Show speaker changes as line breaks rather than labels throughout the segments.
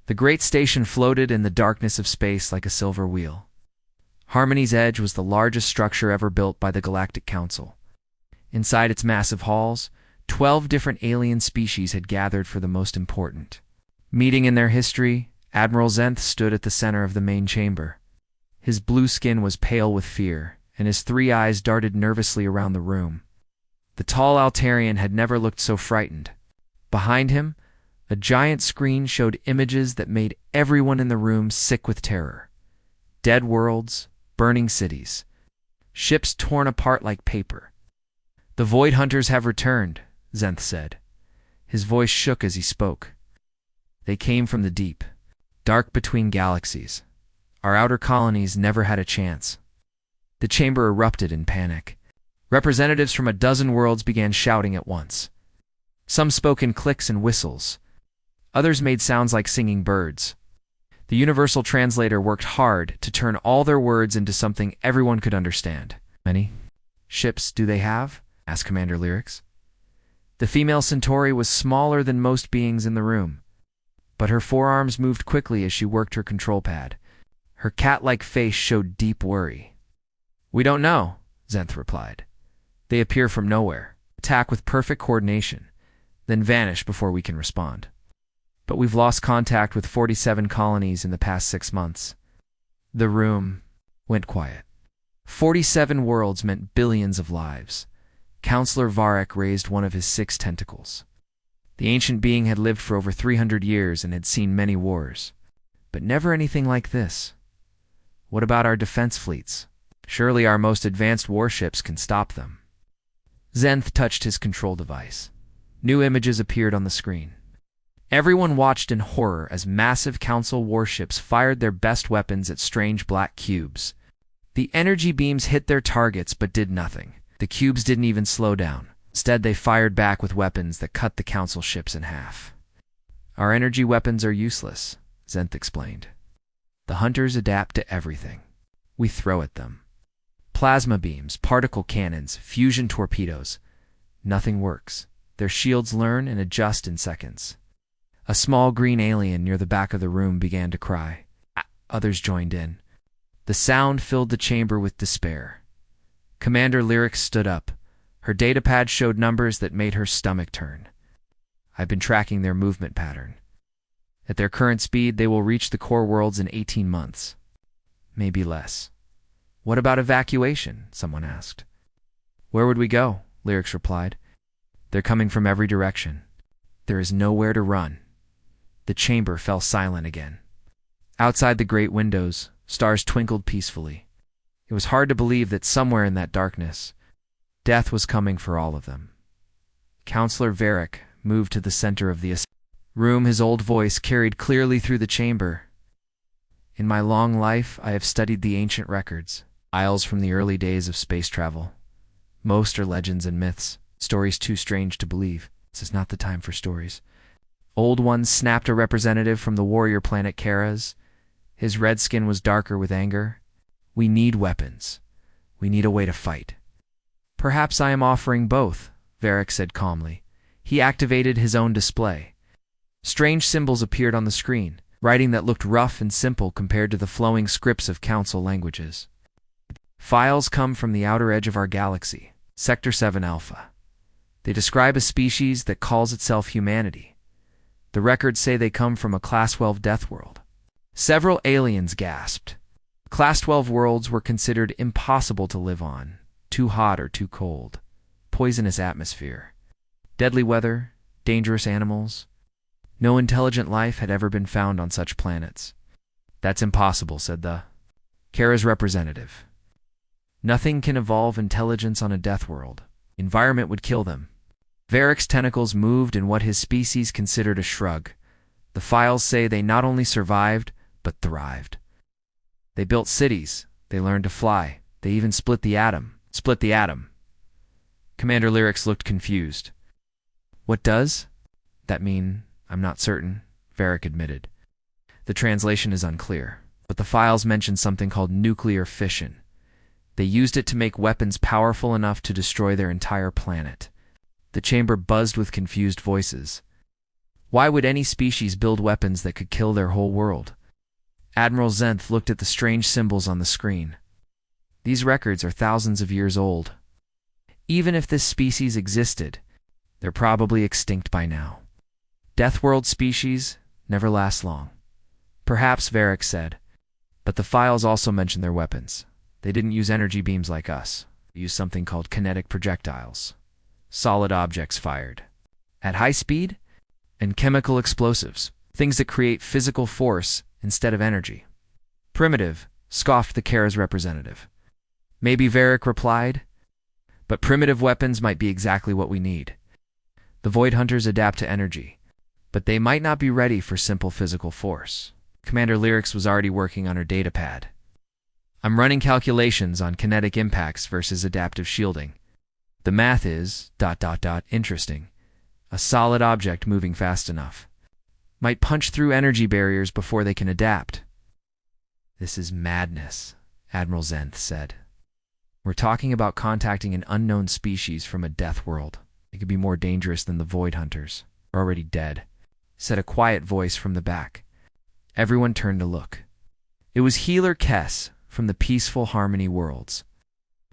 The great station floated in the darkness of space like a silver wheel. Harmony's Edge was the largest structure ever built by the Galactic Council. Inside its massive halls, 12 different alien species had gathered for the most important meeting in their history. Admiral Zenth stood at the center of the main chamber. His blue skin was pale with fear, and his 3 eyes darted nervously around the room. The tall Altarian had never looked so frightened. Behind him, a giant screen showed images that made everyone in the room sick with terror. Dead worlds, burning cities, ships torn apart like paper. "The Void Hunters have returned," Zenth said. His voice shook as he spoke. "They came from the deep, dark between galaxies. Our outer colonies never had a chance." The chamber erupted in panic. Representatives from a dozen worlds began shouting at once. Some spoke in clicks and whistles. Others made sounds like singing birds. The universal translator worked hard to turn all their words into something everyone could understand. "Many ships do they have?" asked Commander Lyrics. The female Centauri was smaller than most beings in the room, but her forearms moved quickly as she worked her control pad. Her cat-like face showed deep worry. "We don't know," Zenth replied. "They appear from nowhere, attack with perfect coordination, then vanish before we can respond. But we've lost contact with 47 colonies in the past 6 months." The room went quiet. 47 worlds meant billions of lives. Counselor Varek raised one of his 6 tentacles. The ancient being had lived for over 300 years and had seen many wars, but never anything like this. "What about our defense fleets? Surely our most advanced warships can stop them." Zenth touched his control device. New images appeared on the screen. Everyone watched in horror as massive Council warships fired their best weapons at strange black cubes. The energy beams hit their targets but did nothing. The cubes didn't even slow down. Instead, they fired back with weapons that cut the Council ships in half. "Our energy weapons are useless," Zenth explained. "The Hunters adapt to everything. We throw at them. Plasma beams, particle cannons, fusion torpedoes. Nothing works. Their shields learn and adjust in seconds." A small green alien near the back of the room began to cry. Others joined in. The sound filled the chamber with despair. Commander Lyrics stood up. Her datapad showed numbers that made her stomach turn. "I've been tracking their movement pattern. At their current speed, they will reach the core worlds in 18 months. Maybe less." "What about evacuation?" someone asked. "Where would we go?" Lyrics replied. "They're coming from every direction. There is nowhere to run." The chamber fell silent again. Outside the great windows, stars twinkled peacefully. It was hard to believe that somewhere in that darkness, death was coming for all of them. Counselor Varek moved to the center of the room. His old voice carried clearly through the chamber. "In my long life, I have studied the ancient records, files from the early days of space travel. Most are legends and myths, stories too strange to believe. This is not the time for stories." Old One snapped a representative from the warrior planet Karas. His red skin was darker with anger. "We need weapons. We need a way to fight." "Perhaps I am offering both," Varek said calmly. He activated his own display. Strange symbols appeared on the screen, writing that looked rough and simple compared to the flowing scripts of Council languages. "Files come from the outer edge of our galaxy, Sector 7 Alpha. They describe a species that calls itself humanity. The records say they come from a Class 12 death world." Several aliens gasped. Class 12 worlds were considered impossible to live on. Too hot or too cold. Poisonous atmosphere. Deadly weather. Dangerous animals. No intelligent life had ever been found on such planets. "That's impossible," said the Kara's representative. "Nothing can evolve intelligence on a death world. Environment would kill them." Varek's tentacles moved in what his species considered a shrug. The files say they not only survived, but thrived. They built cities. They learned to fly. They even split the atom. Commander Lyrics looked confused. "What does that mean?" "I'm not certain," Varek admitted. "The translation is unclear, but the files mention something called nuclear fission. They used it to make weapons powerful enough to destroy their entire planet." The chamber buzzed with confused voices. Why would any species build weapons that could kill their whole world? Admiral Zenth looked at the strange symbols on the screen. These records are thousands of years old. Even if this species existed, they're probably extinct by now. Deathworld species never last long. Perhaps, Varric said. But the files also mention their weapons. They didn't use energy beams like us. They used something called kinetic projectiles. Solid objects fired at high speed, and chemical explosives, things that create physical force instead of energy. Primitive, scoffed the Kara's representative. Maybe, Varric replied, but primitive weapons might be exactly what we need. The Void Hunters adapt to energy, but they might not be ready for simple physical force. Commander Lyrics was already working on her datapad. I'm running calculations on kinetic impacts versus adaptive shielding. The math is ... interesting. A solid object moving fast enough might punch through energy barriers before they can adapt. This is madness, Admiral Zenth said. We're talking about contacting an unknown species from a death world. It could be more dangerous than the Void Hunters. They're already dead, said a quiet voice from the back. Everyone turned to look. It was Healer Kess from the Peaceful Harmony Worlds.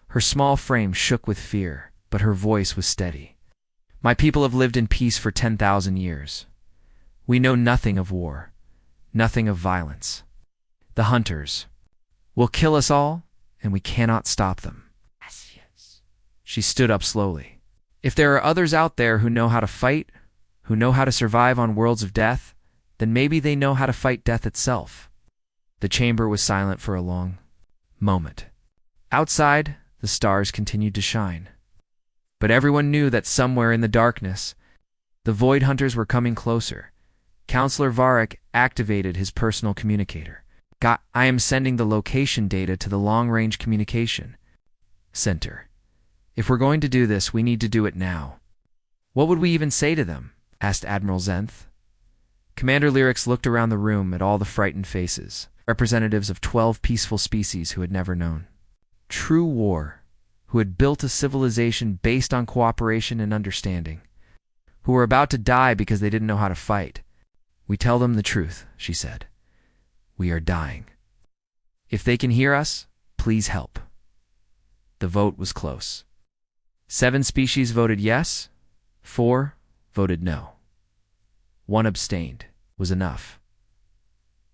Her small frame shook with fear, but her voice was steady. My people have lived in peace for 10,000 years. We know nothing of war, nothing of violence. The Hunters will kill us all, and we cannot stop them. Yes. She stood up slowly. If there are others out there who know how to fight, who know how to survive on worlds of death, then maybe they know how to fight death itself. The chamber was silent for a long moment. Outside, the stars continued to shine. But everyone knew that somewhere in the darkness, the Void Hunters were coming closer. Counselor Varric activated his personal communicator. I am sending the location data to the long-range communication center. If we're going to do this, we need to do it now. What would we even say to them? Asked Admiral Zenth. Commander Lyrics looked around the room at all the frightened faces, representatives of 12 peaceful species who had never known true war, who had built a civilization based on cooperation and understanding, who were about to die because they didn't know how to fight. We tell them the truth, she said. We are dying. If they can hear us, please help. The vote was close. 7 species voted yes, 4 voted no. 1 abstained. Was enough.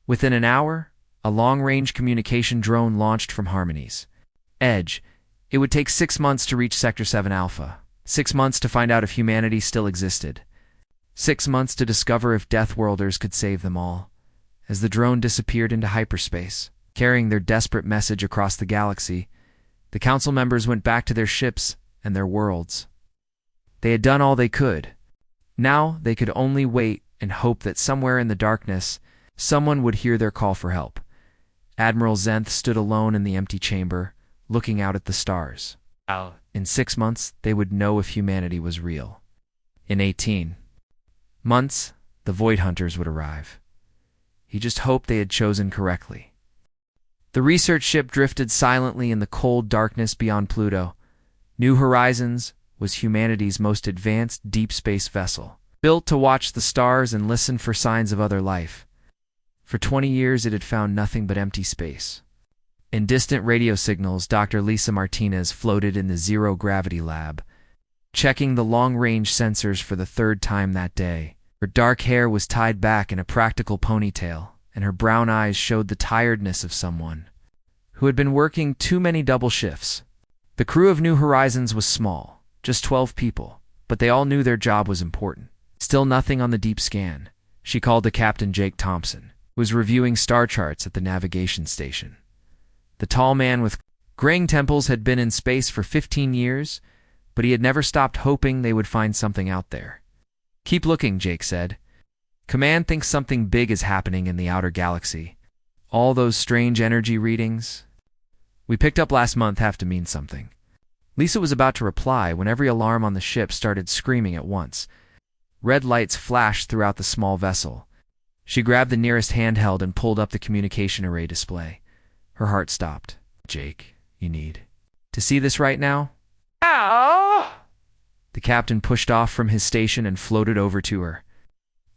Within an hour, a long-range communication drone launched from Harmony's edge. It would take 6 months to reach Sector 7 Alpha, 6 months to find out if humanity still existed, 6 months to discover if Deathworlders could save them all. As the drone disappeared into hyperspace, carrying their desperate message across the galaxy, the council members went back to their ships and their worlds. They had done all they could. Now they could only wait and hope that somewhere in the darkness, someone would hear their call for help. Admiral Zenth stood alone in the empty chamber, looking out at the stars. In 6 months, they would know if humanity was real. In 18 months, the Void Hunters would arrive. He just hoped they had chosen correctly. The research ship drifted silently in the cold darkness beyond Pluto. New Horizons was humanity's most advanced deep space vessel, built to watch the stars and listen for signs of other life. For 20 years, it had found nothing but empty space. In distant radio signals, Dr. Lisa Martinez floated in the zero-gravity lab, checking the long-range sensors for the 3rd time that day. Her dark hair was tied back in a practical ponytail, and her brown eyes showed the tiredness of someone who had been working too many double shifts. The crew of New Horizons was small, just 12 people, but they all knew their job was important. Still nothing on the deep scan. She called to Captain Jake Thompson, who was reviewing star charts at the navigation station. The tall man with graying temples had been in space for 15 years, but he had never stopped hoping they would find something out there. Keep looking, Jake said. Command thinks something big is happening in the outer galaxy. All those strange energy readings we picked up last month have to mean something. Lisa was about to reply when every alarm on the ship started screaming at once. Red lights flashed throughout the small vessel. She grabbed the nearest handheld and pulled up the communication array display. Her heart stopped. Jake, you need to see this right now? Ow! The captain pushed off from his station and floated over to her.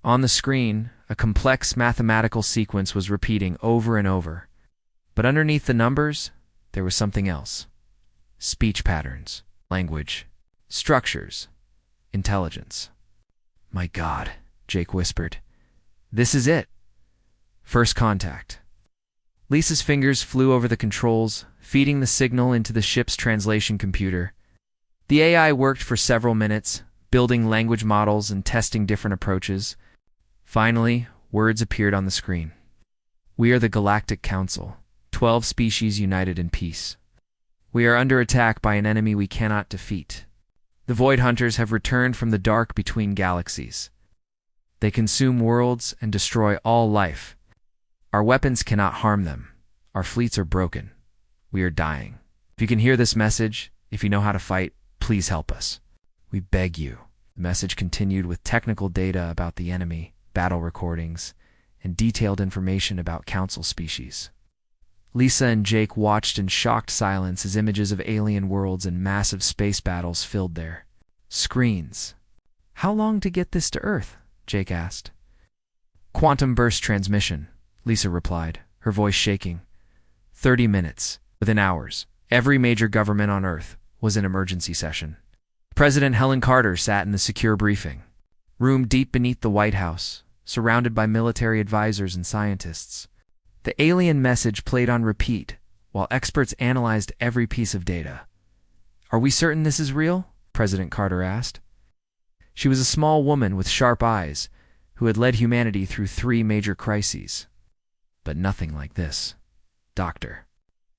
On the screen, a complex mathematical sequence was repeating over and over. But underneath the numbers, there was something else. Speech patterns, language, structures, intelligence. "My God," Jake whispered. "This is it." First contact. Lisa's fingers flew over the controls, feeding the signal into the ship's translation computer. The AI worked for several minutes, building language models and testing different approaches. Finally, words appeared on the screen. "We are the Galactic Council, 12 species united in peace. We are under attack by an enemy we cannot defeat. The Void Hunters have returned from the dark between galaxies. They consume worlds and destroy all life. Our weapons cannot harm them. Our fleets are broken. We are dying. If you can hear this message, if you know how to fight, please help us. We beg you." The message continued with technical data about the enemy, battle recordings, and detailed information about Council species. Lisa and Jake watched in shocked silence as images of alien worlds and massive space battles filled their screens. "How long to get this to Earth?" Jake asked. "Quantum burst transmission," Lisa replied, her voice shaking. 30 minutes. Within hours, every major government on Earth was in emergency session. President Helen Carter sat in the secure briefing room deep beneath the White House, surrounded by military advisors and scientists. The alien message played on repeat, while experts analyzed every piece of data. "Are we certain this is real?" President Carter asked. She was a small woman with sharp eyes, who had led humanity through 3 major crises. But nothing like this. Dr.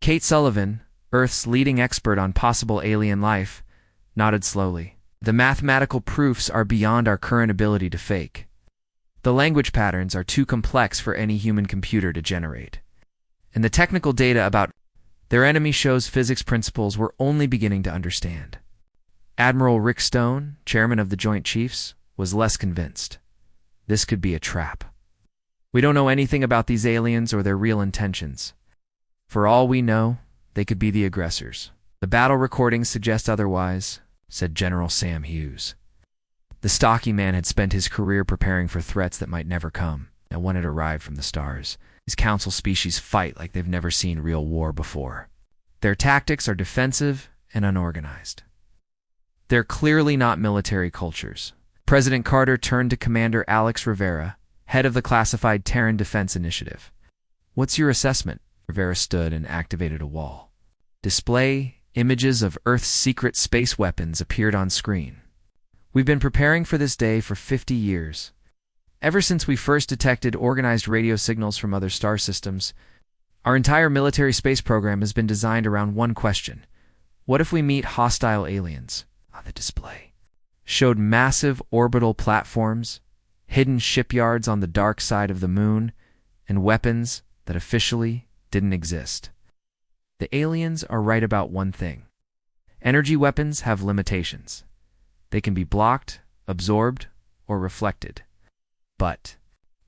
Kate Sullivan, Earth's leading expert on possible alien life, nodded slowly. "The mathematical proofs are beyond our current ability to fake. The language patterns are too complex for any human computer to generate. And the technical data about their enemy shows physics principles we're only beginning to understand." Admiral Rick Stone, chairman of the Joint Chiefs, was less convinced. This could be a trap. "We don't know anything about these aliens or their real intentions. For all we know, they could be the aggressors. The battle recordings suggest otherwise," said General Sam Hughes. The stocky man had spent his career preparing for threats that might never come, and one had arrived from the stars. These Council species fight like they've never seen real war before. Their tactics are defensive and unorganized. They're clearly not military cultures. President Carter turned to Commander Alex Rivera, head of the classified Terran Defense Initiative. "What's your assessment?" Rivera stood and activated a wall. Display images of Earth's secret space weapons appeared on screen. "We've been preparing for this day for 50 years. Ever since we first detected organized radio signals from other star systems, our entire military space program has been designed around one question. What if we meet hostile aliens?" The display showed massive orbital platforms, hidden shipyards on the dark side of the moon, and weapons that officially didn't exist. The aliens are right about one thing. Energy weapons have limitations. They can be blocked, absorbed, or reflected. But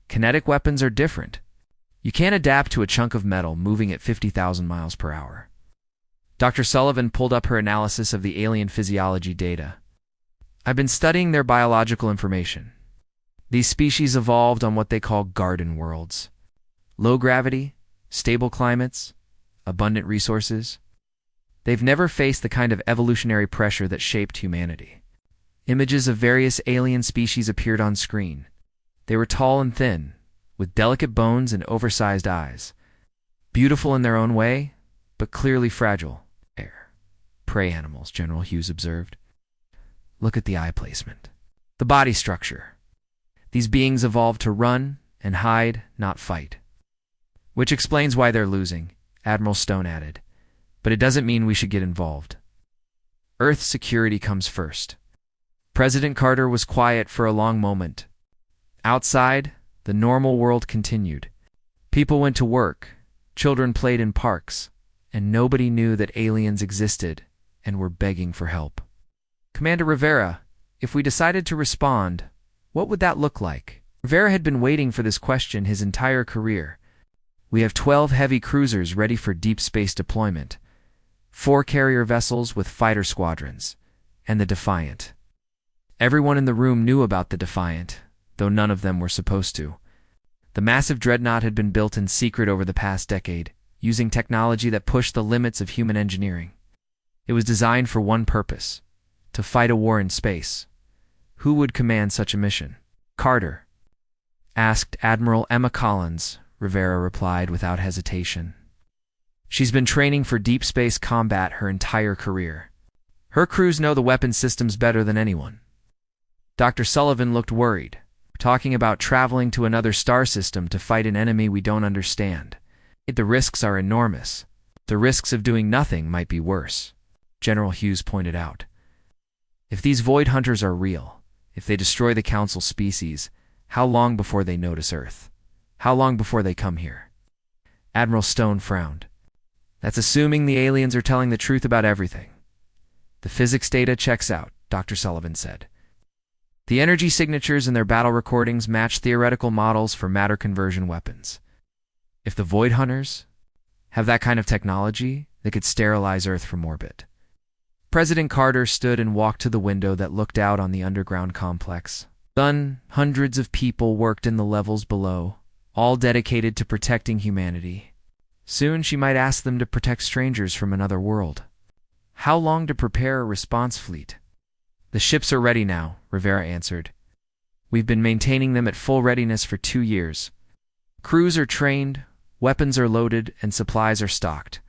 kinetic weapons are different. You can't adapt to a chunk of metal moving at 50,000 miles per hour. Dr. Sullivan pulled up her analysis of the alien physiology data. "I've been studying their biological information. These species evolved on what they call garden worlds. Low gravity, stable climates, abundant resources. They've never faced the kind of evolutionary pressure that shaped humanity." Images of various alien species appeared on screen. They were tall and thin, with delicate bones and oversized eyes. Beautiful in their own way, but clearly fragile. "Prey animals," General Hughes observed. "Look at the eye placement. The body structure. These beings evolved to run and hide, not fight. Which explains why they're losing," Admiral Stone added. "But it doesn't mean we should get involved. Earth's security comes first." President Carter was quiet for a long moment. Outside, the normal world continued. People went to work, children played in parks, and nobody knew that aliens existed and were begging for help. "Commander Rivera, if we decided to respond, what would that look like?" Rivera had been waiting for this question his entire career. "We have 12 heavy cruisers ready for deep space deployment, 4 carrier vessels with fighter squadrons, and the Defiant." Everyone in the room knew about the Defiant, though none of them were supposed to. The massive dreadnought had been built in secret over the past decade, using technology that pushed the limits of human engineering. It was designed for one purpose: to fight a war in space. Who would command such a mission? Carter asked Admiral Emma Collins, Rivera replied without hesitation. She's been training for deep space combat her entire career. Her crews know the weapon systems better than anyone. Dr. Sullivan looked worried. We're talking about traveling to another star system to fight an enemy we don't understand. The risks are enormous. The risks of doing nothing might be worse, General Hughes pointed out. If these void hunters are real, if they destroy the Council species, how long before they notice Earth? How long before they come here? Admiral Stone frowned. That's assuming the aliens are telling the truth about everything. The physics data checks out, Dr. Sullivan said. The energy signatures in their battle recordings match theoretical models for matter conversion weapons. If the void hunters have that kind of technology, they could sterilize Earth from orbit. President Carter stood and walked to the window that looked out on the underground complex. Then, hundreds of people worked in the levels below, all dedicated to protecting humanity. Soon she might ask them to protect strangers from another world. How long to prepare a response fleet? The ships are ready now, Rivera answered. We've been maintaining them at full readiness for 2 years. Crews are trained, weapons are loaded, and supplies are stocked.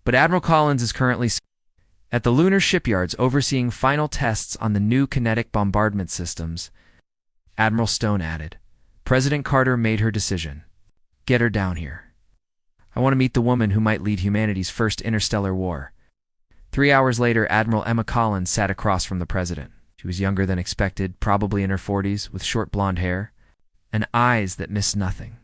But Admiral Collins is currently at the lunar shipyards overseeing final tests on the new kinetic bombardment systems. Admiral Stone added. President Carter made her decision. Get her down here. I want to meet the woman who might lead humanity's first interstellar war. 3 hours later, Admiral Emma Collins sat across from the president. She was younger than expected, probably in her 40s, with short blonde hair and eyes that missed nothing.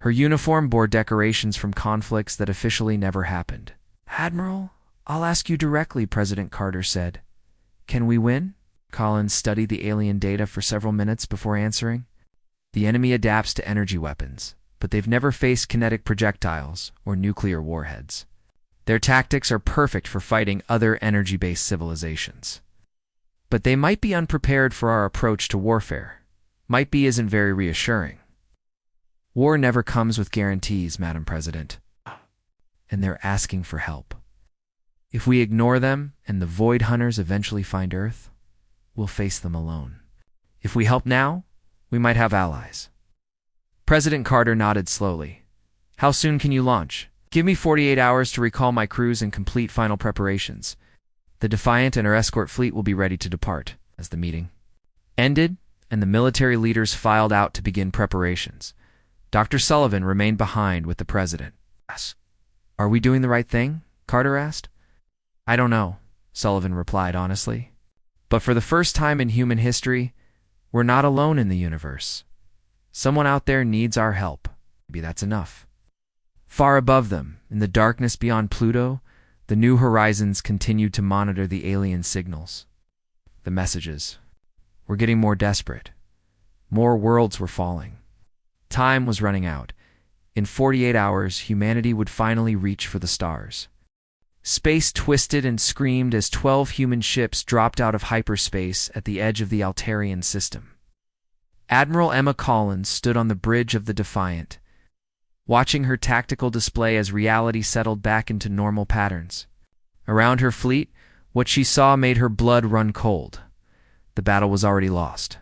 Her uniform bore decorations from conflicts that officially never happened. Admiral, I'll ask you directly, President Carter said. Can we win? Collins studied the alien data for several minutes before answering. The enemy adapts to energy weapons, but they've never faced kinetic projectiles or nuclear warheads. Their tactics are perfect for fighting other energy-based civilizations. But they might be unprepared for our approach to warfare. Might be isn't very reassuring. War never comes with guarantees, Madam President. And they're asking for help. If we ignore them and the void hunters eventually find Earth, we'll face them alone. If we help now, we might have allies. President Carter nodded slowly. How soon can you launch? Give me 48 hours to recall my crews and complete final preparations. The Defiant and her escort fleet will be ready to depart. As the meeting ended and the military leaders filed out to begin preparations, Dr. Sullivan remained behind with the president. Are we doing the right thing? Carter asked. I don't know, Sullivan replied honestly. But for the first time in human history, we're not alone in the universe. Someone out there needs our help. Maybe that's enough. Far above them, in the darkness beyond Pluto, the New Horizons continued to monitor the alien signals. The messages were getting more desperate. More worlds were falling. Time was running out. In 48 hours, humanity would finally reach for the stars. Space twisted and screamed as 12 human ships dropped out of hyperspace at the edge of the Altarian system. Admiral Emma Collins stood on the bridge of the Defiant, watching her tactical display as reality settled back into normal patterns. Around her fleet, what she saw made her blood run cold. The battle was already lost.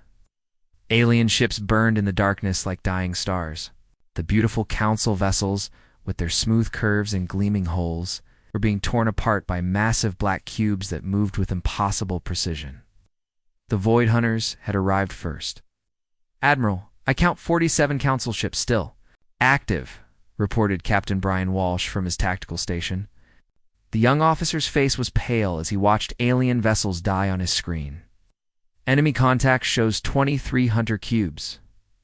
Alien ships burned in the darkness like dying stars. The beautiful Council vessels, with their smooth curves and gleaming holes, were being torn apart by massive black cubes that moved with impossible precision. The Void Hunters had arrived first. Admiral, I count 47 Council ships still. Active, reported Captain Brian Walsh from his tactical station. The young officer's face was pale as he watched alien vessels die on his screen. Enemy contact shows 23 Hunter cubes.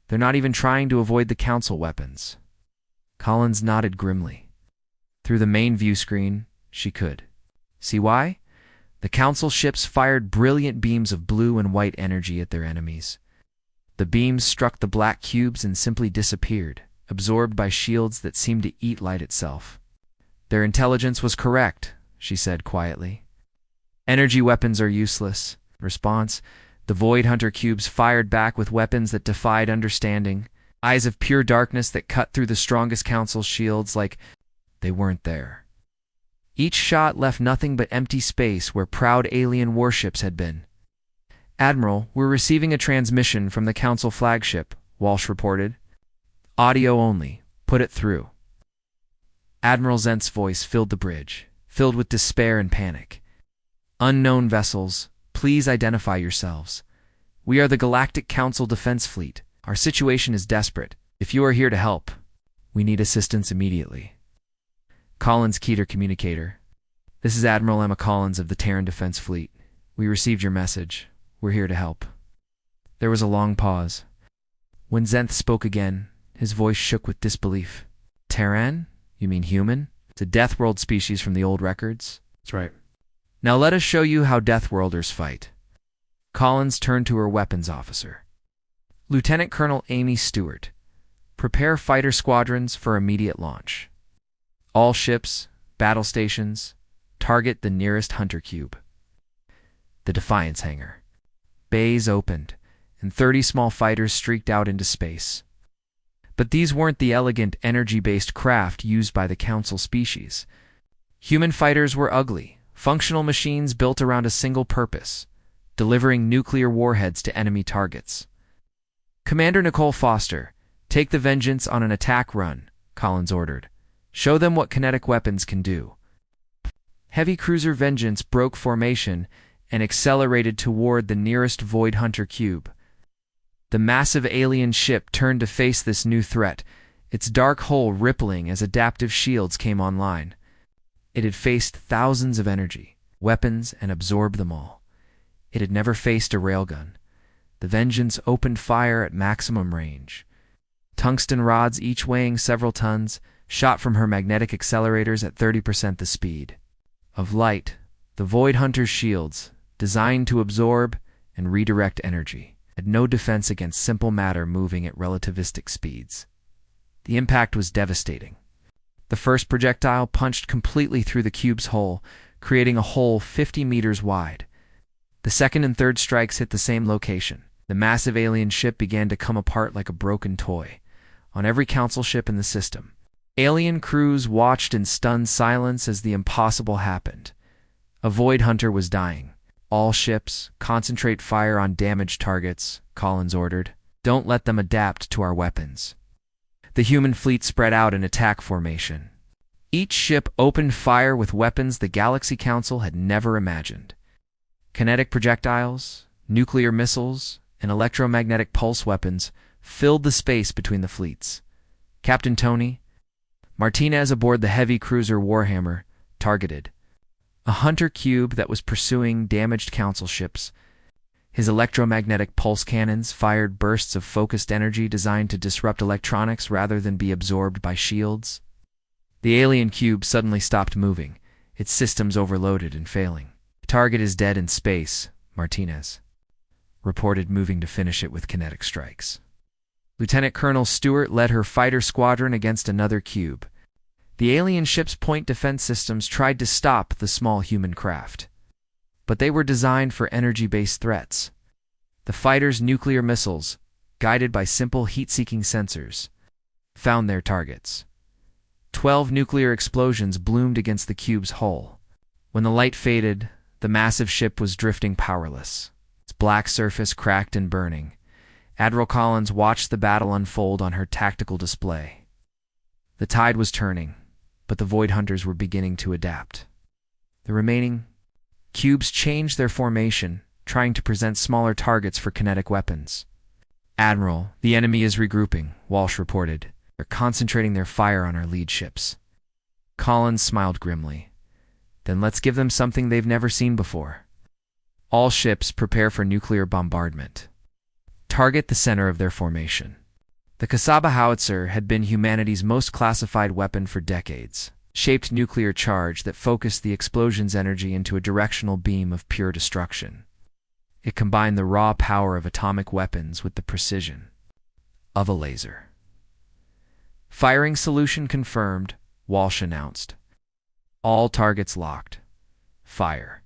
They're not even trying to avoid the Council weapons. Collins nodded grimly. Through the main view screen, she could. See why? The Council ships fired brilliant beams of blue and white energy at their enemies. The beams struck the black cubes and simply disappeared, absorbed by shields that seemed to eat light itself. Their intelligence was correct, she said quietly. Energy weapons are useless. Response, The Void Hunter cubes fired back with weapons that defied understanding, eyes of pure darkness that cut through the strongest council's shields like they weren't there. Each shot left nothing but empty space where proud alien warships had been. "Admiral, we're receiving a transmission from the Council flagship," Walsh reported. "Audio only. Put it through." Admiral Zent's voice filled the bridge, filled with despair and panic. "Unknown vessels, please identify yourselves. We are the Galactic Council Defense Fleet. Our situation is desperate. If you are here to help, we need assistance immediately." Collins keyed her communicator. "This is Admiral Emma Collins of the Terran Defense Fleet. We received your message. We're here to help." There was a long pause. When Zenth spoke again, his voice shook with disbelief. "Terran? You mean human? It's a Deathworld species from the old records?"
That's right.
"Now let us show you how Deathworlders fight." Collins turned to her weapons officer. "Lieutenant Colonel Amy Stewart, prepare fighter squadrons for immediate launch. All ships, battle stations, target the nearest Hunter cube." The Defiance hangar. Bays opened, and 30 small fighters streaked out into space. But these weren't the elegant, energy-based craft used by the Council species. Human fighters were ugly, functional machines built around a single purpose: delivering nuclear warheads to enemy targets. "Commander Nicole Foster, take the Vengeance on an attack run," Collins ordered. "Show them what kinetic weapons can do." Heavy cruiser Vengeance broke formation and accelerated toward the nearest Void Hunter cube. The massive alien ship turned to face this new threat, its dark hull rippling as adaptive shields came online. It had faced thousands of energy, weapons, and absorbed them all. It had never faced a railgun. The Vengeance opened fire at maximum range. Tungsten rods, each weighing several tons, shot from her magnetic accelerators at 30% the speed of light. The Void Hunter's shields, designed to absorb and redirect energy, had no defense against simple matter moving at relativistic speeds. The impact was devastating. The first projectile punched completely through the cube's hull, creating a hole 50 meters wide. The second and third strikes hit the same location. The massive alien ship began to come apart like a broken toy. On every Council ship in the system, alien crews watched in stunned silence as the impossible happened. A Void Hunter was dying. "All ships, concentrate fire on damaged targets," Collins ordered. "Don't let them adapt to our weapons." The human fleet spread out in attack formation. Each ship opened fire with weapons the Galaxy Council had never imagined. Kinetic projectiles, nuclear missiles, and electromagnetic pulse weapons filled the space between the fleets. Captain Tony Martinez aboard the heavy cruiser Warhammer targeted a Hunter cube that was pursuing damaged Council ships. His electromagnetic pulse cannons fired bursts of focused energy designed to disrupt electronics rather than be absorbed by shields. The alien cube suddenly stopped moving, its systems overloaded and failing. "The target is dead in space," Martinez reported, moving to finish it with kinetic strikes. Lieutenant Colonel Stewart led her fighter squadron against another cube. The alien ship's point defense systems tried to stop the small human craft, but they were designed for energy-based threats. The fighter's nuclear missiles, guided by simple heat-seeking sensors, found their targets. 12 nuclear explosions bloomed against the cube's hull. When the light faded, the massive ship was drifting powerless, its black surface cracked and burning. Admiral Collins watched the battle unfold on her tactical display. The tide was turning, but the Void Hunters were beginning to adapt. The remaining cubes changed their formation, trying to present smaller targets for kinetic weapons. "Admiral, the enemy is regrouping," Walsh reported. "They're concentrating their fire on our lead ships." Collins smiled grimly. "Then let's give them something they've never seen before. All ships prepare for nuclear bombardment. Target the center of their formation." The Kasaba howitzer had been humanity's most classified weapon for decades, shaped nuclear charge that focused the explosion's energy into a directional beam of pure destruction. It combined the raw power of atomic weapons with the precision of a laser. "Firing solution confirmed," Walsh announced. "All targets locked. Fire."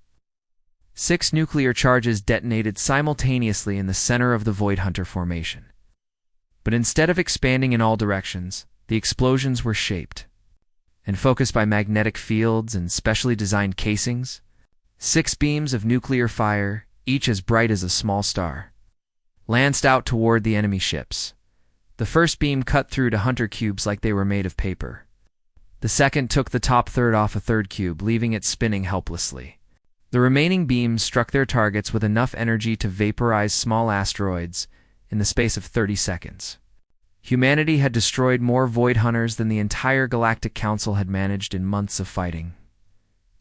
6 nuclear charges detonated simultaneously in the center of the Void Hunter formation. But instead of expanding in all directions, the explosions were shaped and focused by magnetic fields and specially designed casings. 6 beams of nuclear fire, each as bright as a small star, lanced out toward the enemy ships. The first beam cut through to Hunter cubes like they were made of paper. The second took the top third off a third cube, leaving it spinning helplessly. The remaining beams struck their targets with enough energy to vaporize small asteroids in the space of 30 seconds. Humanity had destroyed more Void Hunters than the entire Galactic Council had managed in months of fighting.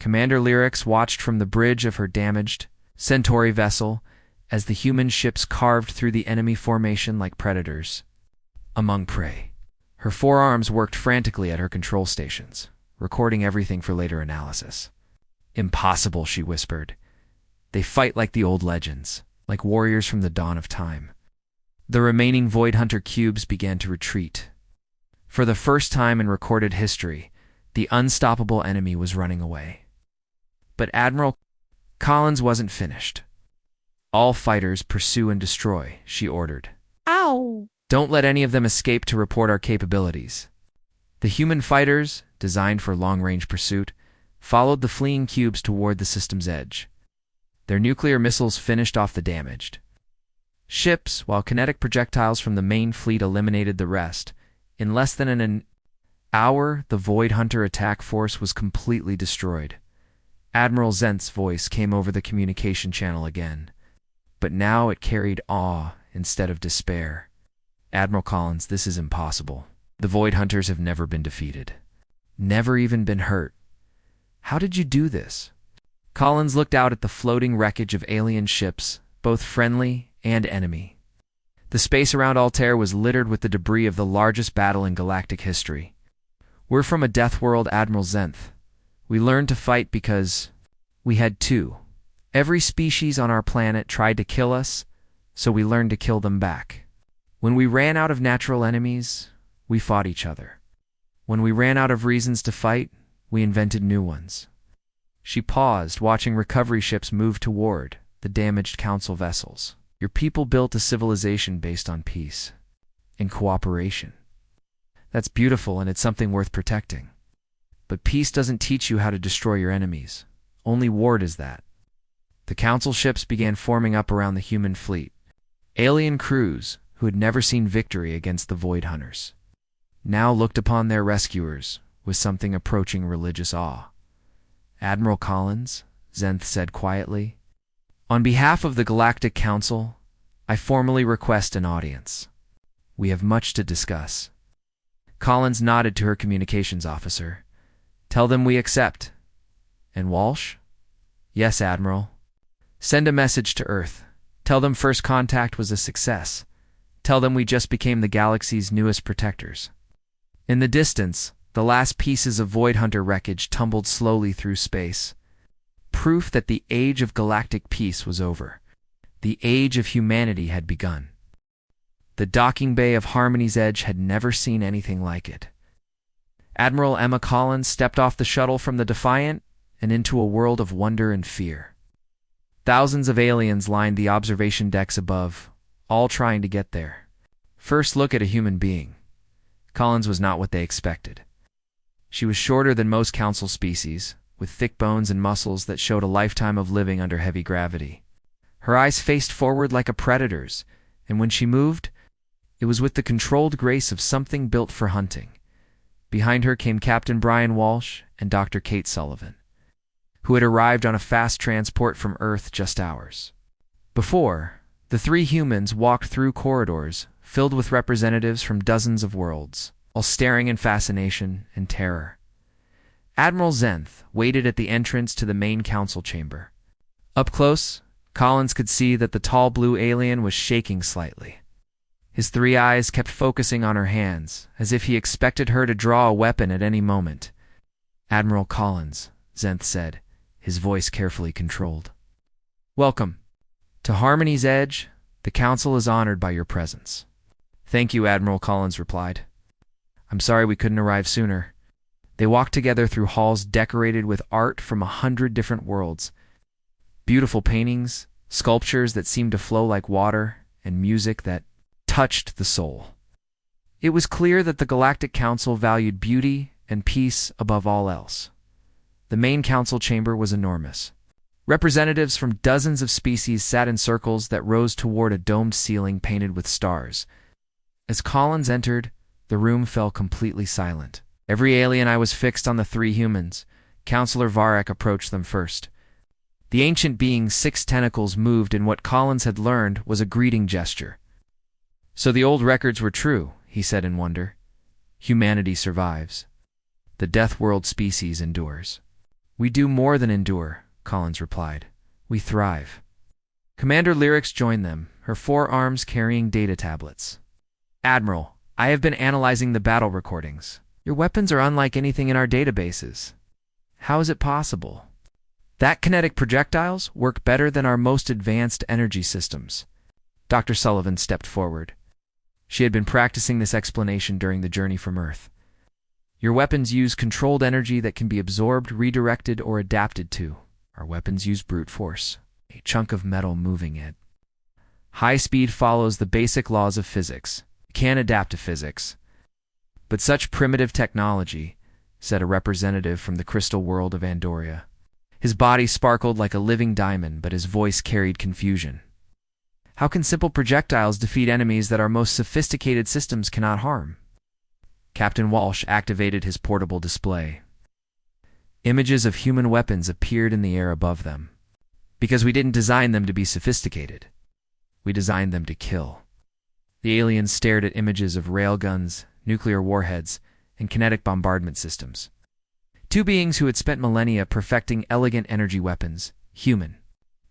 Commander Lyrics watched from the bridge of her damaged Centauri vessel as the human ships carved through the enemy formation like predators among prey. Her forearms worked frantically at her control stations, recording everything for later analysis. "Impossible," she whispered. "They fight like the old legends, like warriors from the dawn of time." The remaining Void Hunter cubes began to retreat. For the first time in recorded history, the unstoppable enemy was running away. But Admiral Collins wasn't finished. "All fighters pursue and destroy," she ordered.
Ow!
"Don't let any of them escape to report our capabilities." The human fighters, designed for long-range pursuit, followed the fleeing cubes toward the system's edge. Their nuclear missiles finished off the damaged ships, while kinetic projectiles from the main fleet eliminated the rest. In less than an hour, the Void Hunter attack force was completely destroyed. Admiral Zenth's voice came over the communication channel again, but now it carried awe instead of despair. "Admiral Collins, this is impossible. The Void Hunters have never been defeated. Never even been hurt. How did you do this?" Collins looked out at the floating wreckage of alien ships, both friendly and enemy. The space around Altair was littered with the debris of the largest battle in galactic history. "We're from a death world, Admiral Zenth. We learned to fight because we had to. Every species on our planet tried to kill us, so we learned to kill them back. When we ran out of natural enemies, we fought each other. When we ran out of reasons to fight, we invented new ones." She paused, watching recovery ships move toward the damaged council vessels. "Your people built a civilization based on peace and cooperation. That's beautiful, and it's something worth protecting. But peace doesn't teach you how to destroy your enemies. Only war does that." The council ships began forming up around the human fleet. Alien crews, who had never seen victory against the Void Hunters, now looked upon their rescuers with something approaching religious awe. "Admiral Collins," Zenth said quietly, "on behalf of the Galactic Council, I formally request an audience. We have much to discuss." Collins nodded to her communications officer. "Tell them we accept." "And Walsh?" "Yes, Admiral. Send a message to Earth. Tell them first contact was a success. Tell them we just became the galaxy's newest protectors." In the distance, the last pieces of Void Hunter wreckage tumbled slowly through space. Proof that the age of galactic peace was over. The age of humanity had begun. The docking bay of Harmony's Edge had never seen anything like it. Admiral Emma Collins stepped off the shuttle from the Defiant and into a world of wonder and fear. Thousands of aliens lined the observation decks above, all trying to get there. First look at a human being. Collins was not what they expected. She was shorter than most council species, with thick bones and muscles that showed a lifetime of living under heavy gravity. Her eyes faced forward like a predator's, and when she moved, it was with the controlled grace of something built for hunting. Behind her came Captain Brian Walsh and Dr. Kate Sullivan, who had arrived on a fast transport from Earth just hours before. The 3 humans walked through corridors filled with representatives from dozens of worlds, all staring in fascination and terror. Admiral Zenth waited at the entrance to the main council chamber. Up close, Collins could see that the tall blue alien was shaking slightly. His 3 eyes kept focusing on her hands, as if he expected her to draw a weapon at any moment. "Admiral Collins," Zenth said, his voice carefully controlled. "Welcome. To Harmony's Edge, the Council is honored by your presence." "Thank you," Admiral Collins replied. "I'm sorry we couldn't arrive sooner." They walked together through halls decorated with art from 100 different worlds. Beautiful paintings, sculptures that seemed to flow like water, and music that touched the soul. It was clear that the Galactic Council valued beauty and peace above all else. The main council chamber was enormous. Representatives from dozens of species sat in circles that rose toward a domed ceiling painted with stars. As Collins entered, the room fell completely silent. Every alien eye was fixed on the three humans. Counselor Varek approached them first. The ancient being's 6 tentacles moved in what Collins had learned was a greeting gesture. So the old records were true, he said in wonder. Humanity survives. The Deathworld species endures. We do more than endure, Collins replied. We thrive. Commander Lyrics joined them, her 4 arms carrying data tablets. Admiral, I have been analyzing the battle recordings. Your weapons are unlike anything in our databases. How is it possible? That kinetic projectiles work better than our most advanced energy systems. Dr. Sullivan stepped forward. She had been practicing this explanation during the journey from Earth. Your weapons use controlled energy that can be absorbed, redirected, or adapted to. Our weapons use brute force, a chunk of metal moving it. High speed follows the basic laws of physics. You can't adapt to physics. But such primitive technology, said a representative from the crystal world of Andoria. His body sparkled like a living diamond, but his voice carried confusion. How can simple projectiles defeat enemies that our most sophisticated systems cannot harm? Captain Walsh activated his portable display. Images of human weapons appeared in the air above them. Because we didn't design them to be sophisticated. We designed them to kill. The aliens stared at images of railguns, nuclear warheads, and kinetic bombardment systems. 2 beings who had spent millennia perfecting elegant energy weapons, human.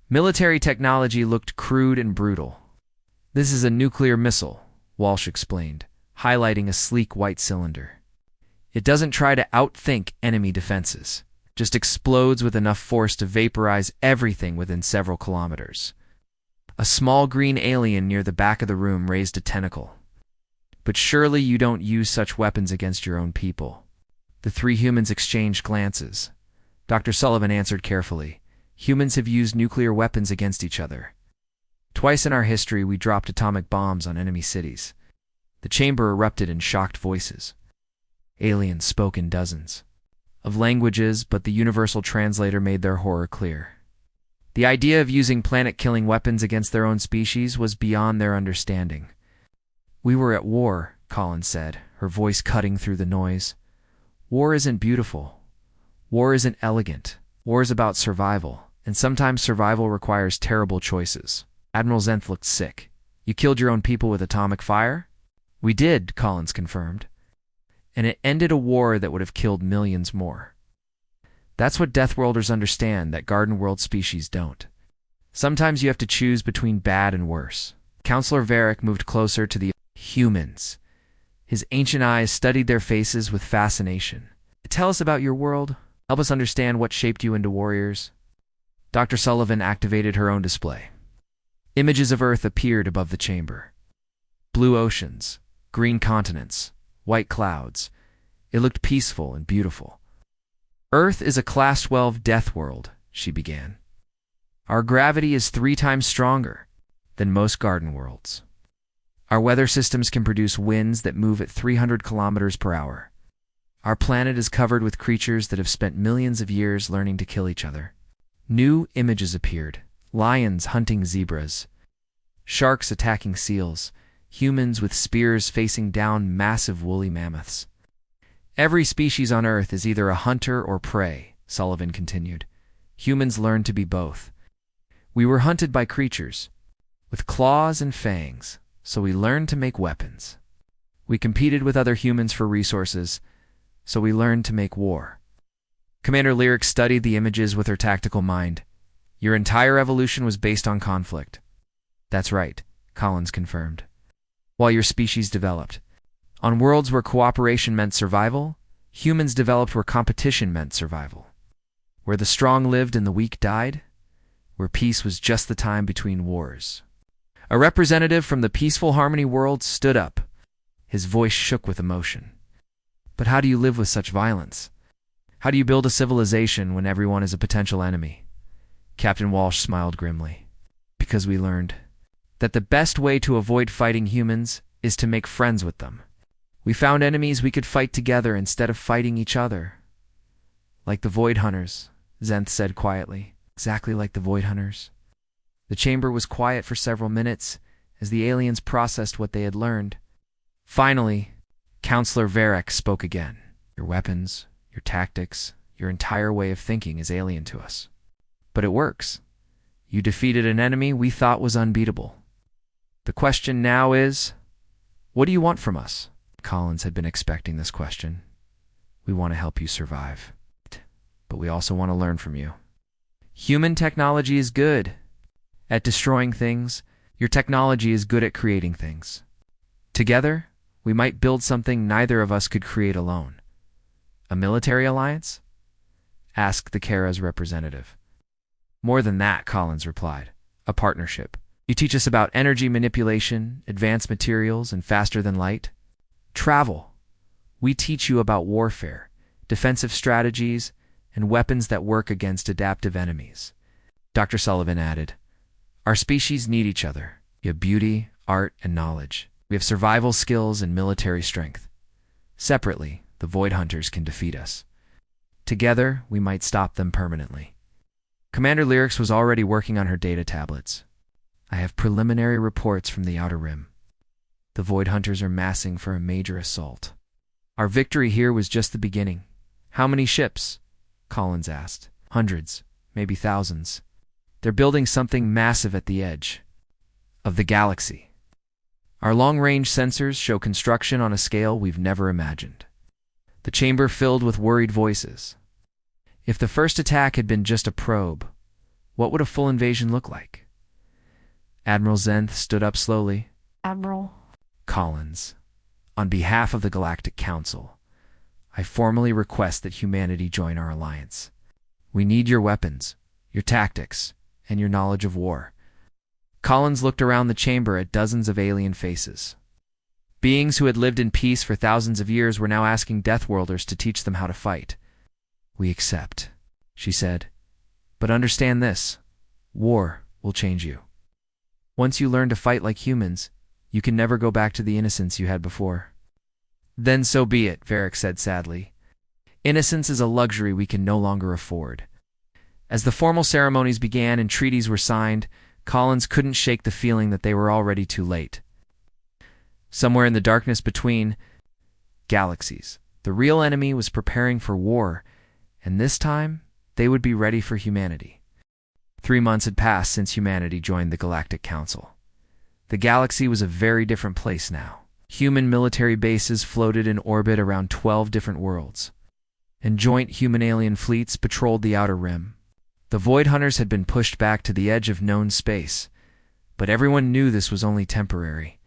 Military technology looked crude and brutal. This is a nuclear missile, Walsh explained, highlighting a sleek white cylinder. It doesn't try to outthink enemy defenses, just explodes with enough force to vaporize everything within several kilometers. A small green alien near the back of the room raised a tentacle. But surely you don't use such weapons against your own people. The 3 humans exchanged glances. Dr. Sullivan answered carefully. Humans have used nuclear weapons against each other. Twice in our history we dropped atomic bombs on enemy cities. The chamber erupted in shocked voices. Aliens spoke in dozens of languages, but the universal translator made their horror clear. The idea of using planet-killing weapons against their own species was beyond their understanding. We were at war, Collins said, her voice cutting through the noise. War isn't beautiful. War isn't elegant. War is about survival, and sometimes survival requires terrible choices. Admiral Zenth looked sick. You killed your own people with atomic fire? We did, Collins confirmed. And it ended a war that would have killed millions more. That's what Deathworlders understand that Garden World species don't. Sometimes you have to choose between bad and worse. Counselor Varek moved closer to the humans. His ancient eyes studied their faces with fascination. Tell us about your world. Help us understand what shaped you into warriors. Dr. Sullivan activated her own display. Images of Earth appeared above the chamber. Blue oceans, green continents, white clouds. It looked peaceful and beautiful. Earth is a Class 12 death world, she began. Our gravity is 3 times stronger than most garden worlds. Our weather systems can produce winds that move at 300 kilometers per hour. Our planet is covered with creatures that have spent millions of years learning to kill each other. New images appeared. Lions hunting zebras, sharks attacking seals, humans with spears facing down massive woolly mammoths. Every species on Earth is either a hunter or prey, Sullivan continued. Humans learned to be both. We were hunted by creatures with claws and fangs, so we learned to make weapons. We competed with other humans for resources, so we learned to make war. Commander Lyric studied the images with her tactical mind. Your entire evolution was based on conflict. That's right, Collins confirmed. While your species developed. On worlds where cooperation meant survival, humans developed where competition meant survival. Where the strong lived and the weak died, where peace was just the time between wars. A representative from the peaceful harmony world stood up. His voice shook with emotion. But how do you live with such violence? How do you build a civilization when everyone is a potential enemy? Captain Walsh smiled grimly. Because we learned that the best way to avoid fighting humans is to make friends with them. We found enemies we could fight together instead of fighting each other. Like the Void Hunters, Zenth said quietly. Exactly like the Void Hunters. The chamber was quiet for several minutes as the aliens processed what they had learned. Finally, Counselor Varric spoke again. Your weapons, your tactics, your entire way of thinking is alien to us. But it works. You defeated an enemy we thought was unbeatable. The question now is, what do you want from us? Collins had been expecting this question. We want to help you survive, but we also want to learn from you. Human technology is good at destroying things. Your technology is good at creating things. Together, we might build something neither of us could create alone. A military alliance? Asked the Kara's representative. More than that, Collins replied. A partnership. You teach us about energy manipulation, advanced materials, and faster than light. Travel. We teach you about warfare, defensive strategies, and weapons that work against adaptive enemies. Dr. Sullivan added, our species need each other. We have beauty, art, and knowledge. We have survival skills and military strength. Separately, the Void Hunters can defeat us. Together, we might stop them permanently. Commander Lyrics was already working on her data tablets. I have preliminary reports from the Outer Rim. The Void Hunters are massing for a major assault. Our victory here was just the beginning. How many ships? Collins asked. Hundreds, maybe thousands. They're building something massive at the edge of the galaxy. Our long-range sensors show construction on a scale we've never imagined. The chamber filled with worried voices. If the first attack had been just a probe, what would a full invasion look like? Admiral Zenth stood up slowly.
Admiral
Collins, on behalf of the Galactic Council, I formally request that humanity join our alliance. We need your weapons, your tactics, and your knowledge of war. Collins looked around the chamber at dozens of alien faces. Beings who had lived in peace for thousands of years were now asking Deathworlders to teach them how to fight. We accept, she said. But understand this, war will change you. Once you learn to fight like humans, you can never go back to the innocence you had before. Then so be it, Varric said sadly. Innocence is a luxury we can no longer afford. As the formal ceremonies began and treaties were signed, Collins couldn't shake the feeling that they were already too late. Somewhere in the darkness between galaxies, the real enemy was preparing for war, and this time they would be ready for humanity. 3 months had passed since humanity joined the Galactic Council. The galaxy was a very different place now. Human military bases floated in orbit around 12 different worlds, and joint human-alien fleets patrolled the Outer Rim. The Void Hunters had been pushed back to the edge of known space, but everyone knew this was only temporary.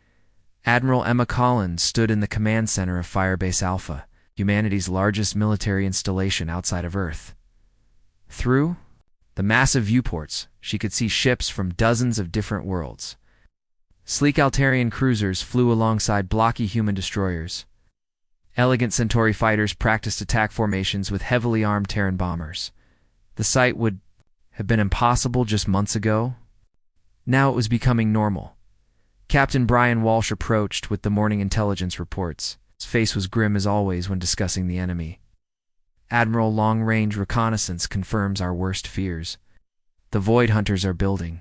Admiral Emma Collins stood in the command center of Firebase Alpha, humanity's largest military installation outside of Earth. Through the massive viewports, she could see ships from dozens of different worlds. Sleek Altarian cruisers flew alongside blocky human destroyers. Elegant Centauri fighters practiced attack formations with heavily armed Terran bombers. The sight would have been impossible just months ago. Now it was becoming normal. Captain Brian Walsh approached with the morning intelligence reports. His face was grim as always when discussing the enemy. Admiral Long-Range Reconnaissance confirms our worst fears. The Void Hunters are building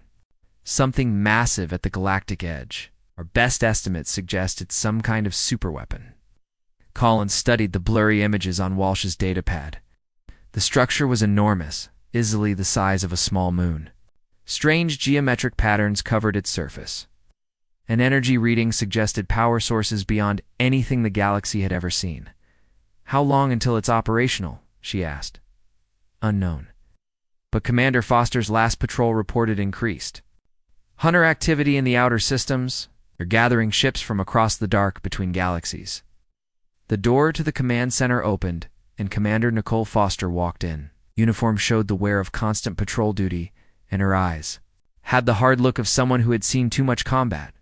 something massive at the galactic edge. Our best estimates suggest it's some kind of superweapon. Collins studied the blurry images on Walsh's datapad. The structure was enormous, easily the size of a small moon. Strange geometric patterns covered its surface. An energy reading suggested power sources beyond anything the galaxy had ever seen. How long until it's operational? She asked. Unknown. But Commander Foster's last patrol reported increased. Hunter activity in the outer systems. They're gathering ships from across the dark between galaxies. The door to the command center opened, and Commander Nicole Foster walked in. Uniform showed the wear of constant patrol duty, and her eyes had the hard look of someone who had seen too much combat.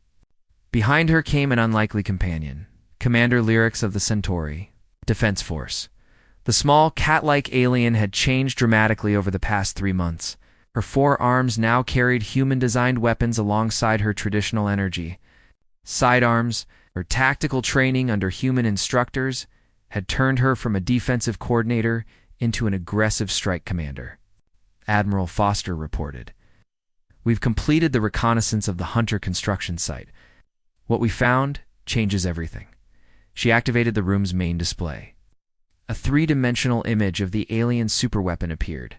Behind her came an unlikely companion, Commander Lyrics of the Centauri Defense Force. The small, cat-like alien had changed dramatically over the past 3 months. Her forearms now carried human-designed weapons alongside her traditional energy. Sidearms, her tactical training under human instructors, had turned her from a defensive coordinator into an aggressive strike commander. Admiral Foster reported, "We've completed the reconnaissance of the Hunter construction site. What we found changes everything." She activated the room's main display. A three-dimensional image of the alien superweapon appeared,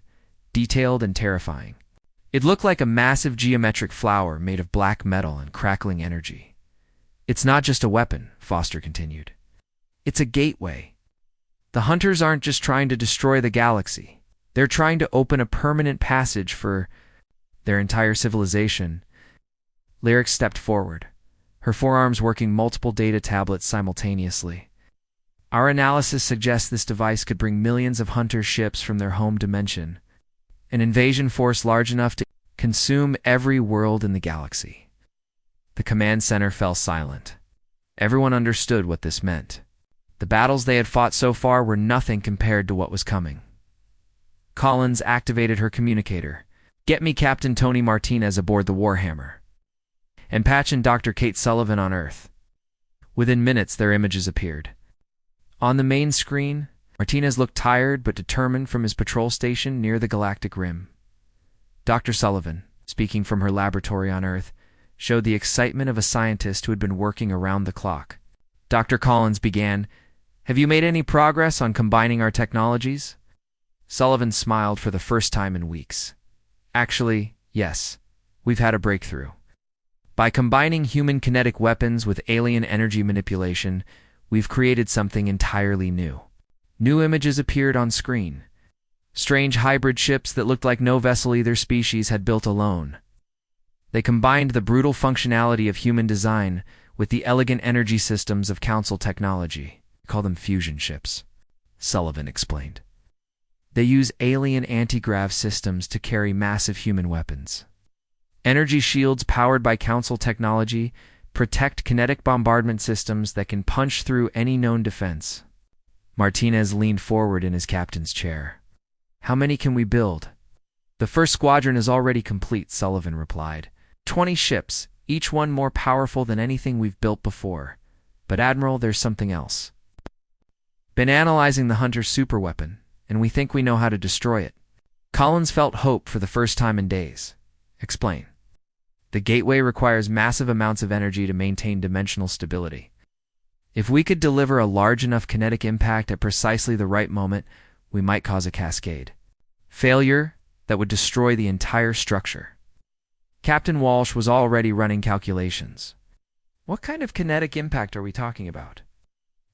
detailed and terrifying. It looked like a massive geometric flower made of black metal and crackling energy. "It's not just a weapon," Foster continued. "It's a gateway. The Hunters aren't just trying to destroy the galaxy. They're trying to open a permanent passage for their entire civilization." Lyric stepped forward, her forearms working multiple data tablets simultaneously. "Our analysis suggests this device could bring millions of Hunter ships from their home dimension, an invasion force large enough to consume every world in the galaxy." The command center fell silent. Everyone understood what this meant. The battles they had fought so far were nothing compared to what was coming. Collins activated her communicator. "Get me Captain Tony Martinez aboard the Warhammer, and patch in Dr. Kate Sullivan on Earth." Within minutes, their images appeared. On the main screen, Martinez looked tired but determined from his patrol station near the galactic rim. Dr. Sullivan, speaking from her laboratory on Earth, showed the excitement of a scientist who had been working around the clock. Dr. Collins began, "Have you made any progress on combining our technologies?" Sullivan smiled for the first time in weeks. "Actually, yes. We've had a breakthrough. By combining human kinetic weapons with alien energy manipulation, we've created something entirely new." New images appeared on screen. Strange hybrid ships that looked like no vessel either species had built alone. They combined the brutal functionality of human design with the elegant energy systems of Council technology. "Call them fusion ships," Sullivan explained. "They use alien anti-grav systems to carry massive human weapons. Energy shields powered by Council technology protect kinetic bombardment systems that can punch through any known defense." Martinez leaned forward in his captain's chair. "How many can we build?" "The first squadron is already complete," Sullivan replied. 20 ships, each one more powerful than anything we've built before. But Admiral, there's something else. Been analyzing the Hunter superweapon, and we think we know how to destroy it." Collins felt hope for the first time in days. "Explain." "The gateway requires massive amounts of energy to maintain dimensional stability. If we could deliver a large enough kinetic impact at precisely the right moment, we might cause a cascade. Failure that would destroy the entire structure." Captain Walsh was already running calculations. "What kind of kinetic impact are we talking about?"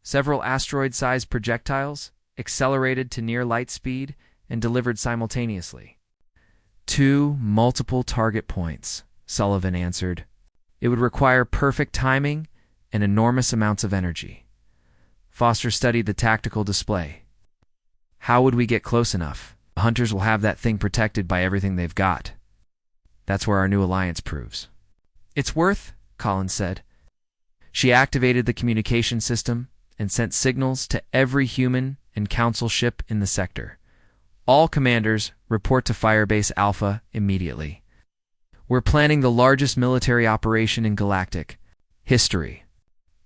"Several asteroid-sized projectiles, accelerated to near light speed, and delivered simultaneously." "2 multiple target points," Sullivan answered. "It would require perfect timing and enormous amounts of energy." Foster studied the tactical display. "How would we get close enough? The Hunters will have that thing protected by everything they've got. That's where our new alliance proves." "It's worth," Collins said. She activated the communication system and sent signals to every human and Council ship in the sector. "All commanders, report to Firebase Alpha immediately. We're planning the largest military operation in Galactic history.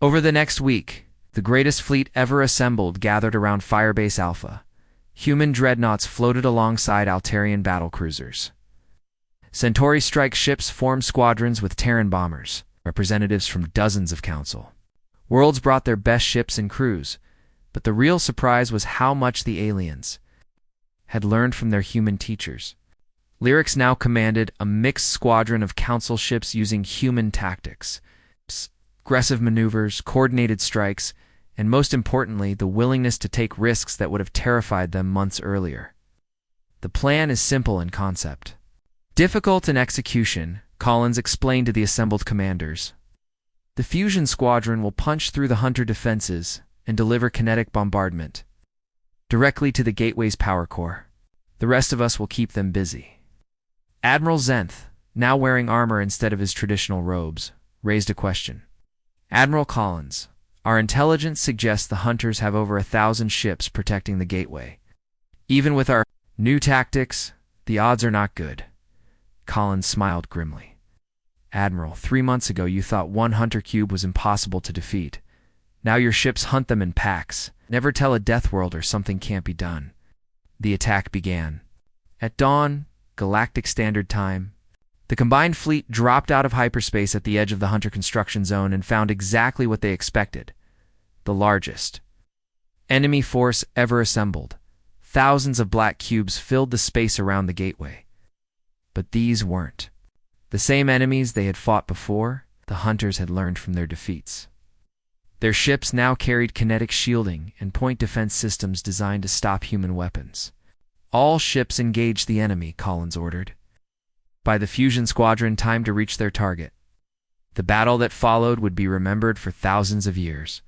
Over the next week, the greatest fleet ever assembled gathered around Firebase Alpha. Human dreadnoughts floated alongside Altarian battlecruisers. Centauri strike ships formed squadrons with Terran bombers, representatives from dozens of Council. Worlds brought their best ships and crews, but the real surprise was how much the aliens had learned from their human teachers. Lyrics now commanded a mixed squadron of Council ships using human tactics, aggressive maneuvers, coordinated strikes, and most importantly, the willingness to take risks that would have terrified them months earlier. The plan is simple in concept. Difficult in execution, Collins explained to the assembled commanders. The fusion squadron will punch through the Hunter defenses and deliver kinetic bombardment directly to the gateway's power core. The rest of us will keep them busy. Admiral Zenth, now wearing armor instead of his traditional robes, raised a question. "Admiral Collins, our intelligence suggests the Hunters have over 1,000 ships protecting the gateway. Even with our new tactics, the odds are not good. Collins smiled grimly. Admiral, 3 months ago you thought one hunter cube was impossible to defeat. Now your ships hunt them in packs. Never tell a Deathworlder something can't be done. The attack began. At dawn, Galactic Standard Time, the combined fleet dropped out of hyperspace at the edge of the Hunter construction zone and found exactly what they expected: the largest enemy force ever assembled. Thousands of black cubes filled the space around the gateway. But these weren't the same enemies they had fought before. The hunters had learned from their defeats. Their ships now carried kinetic shielding and point defense systems designed to stop human weapons. All ships engage the enemy, Collins ordered. By the fusion squadron, time to reach their target. The battle that followed would be remembered for thousands of years.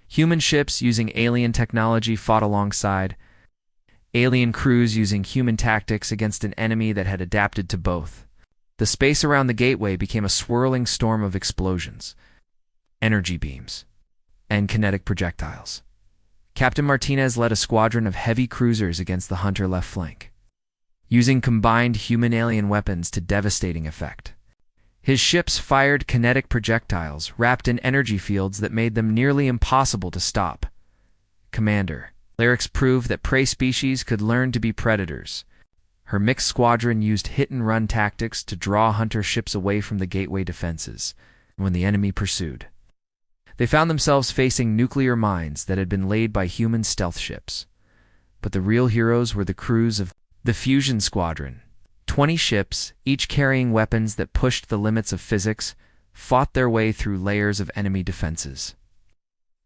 Human ships using alien technology fought alongside alien crews using human tactics against an enemy that had adapted to both. The space around the gateway became a swirling storm of explosions, energy beams, and kinetic projectiles. Captain Martinez led a squadron of heavy cruisers against the Hunter left flank, using combined human-alien weapons to devastating effect. His ships fired kinetic projectiles wrapped in energy fields that made them nearly impossible to stop. Commander, Lyric's proved that prey species could learn to be predators. Her mixed squadron used hit-and-run tactics to draw Hunter ships away from the gateway defenses when the enemy pursued. They found themselves facing nuclear mines that had been laid by human stealth ships. But the real heroes were the crews of the Fusion Squadron. 20 ships, each carrying weapons that pushed the limits of physics, fought their way through layers of enemy defenses.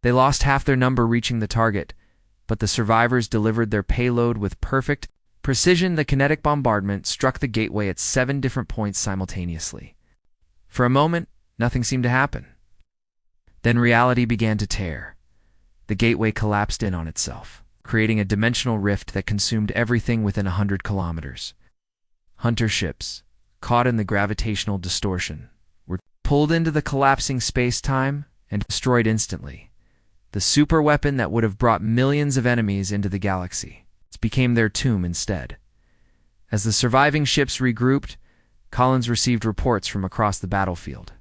They lost half their number reaching the target, but the survivors delivered their payload with perfect precision. The kinetic bombardment struck the gateway at 7 different points simultaneously. For a moment, nothing seemed to happen. Then reality began to tear. The gateway collapsed in on itself, creating a dimensional rift that consumed everything within 100 kilometers. Hunter ships, caught in the gravitational distortion, were pulled into the collapsing space-time and destroyed instantly. The superweapon that would have brought millions of enemies into the galaxy became their tomb instead. As the surviving ships regrouped, Collins received reports from across the battlefield.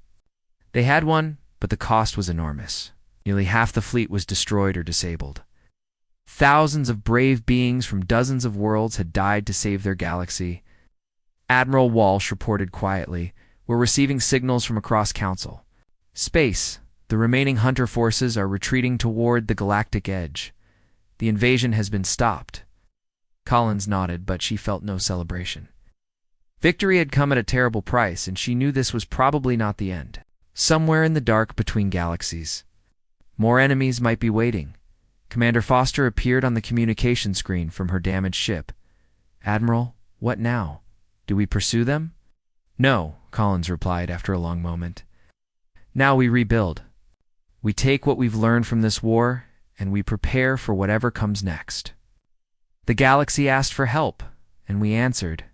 They had won, but the cost was enormous. Nearly half the fleet was destroyed or disabled. Thousands of brave beings from dozens of worlds had died to save their galaxy. Admiral Walsh reported quietly, "We're receiving signals from across Council space. The remaining Hunter forces are retreating toward the galactic edge. The invasion has been stopped." Collins nodded, but she felt no celebration. Victory had come at a terrible price, and she knew this was probably not the end. Somewhere in the dark between galaxies, more enemies might be waiting. Commander Foster appeared on the communication screen from her damaged ship. "Admiral, what now? Do we pursue them?" "No," Collins replied after a long moment. "Now we rebuild. We take what we've learned from this war, and we prepare for whatever comes next." The galaxy asked for help, and we answered.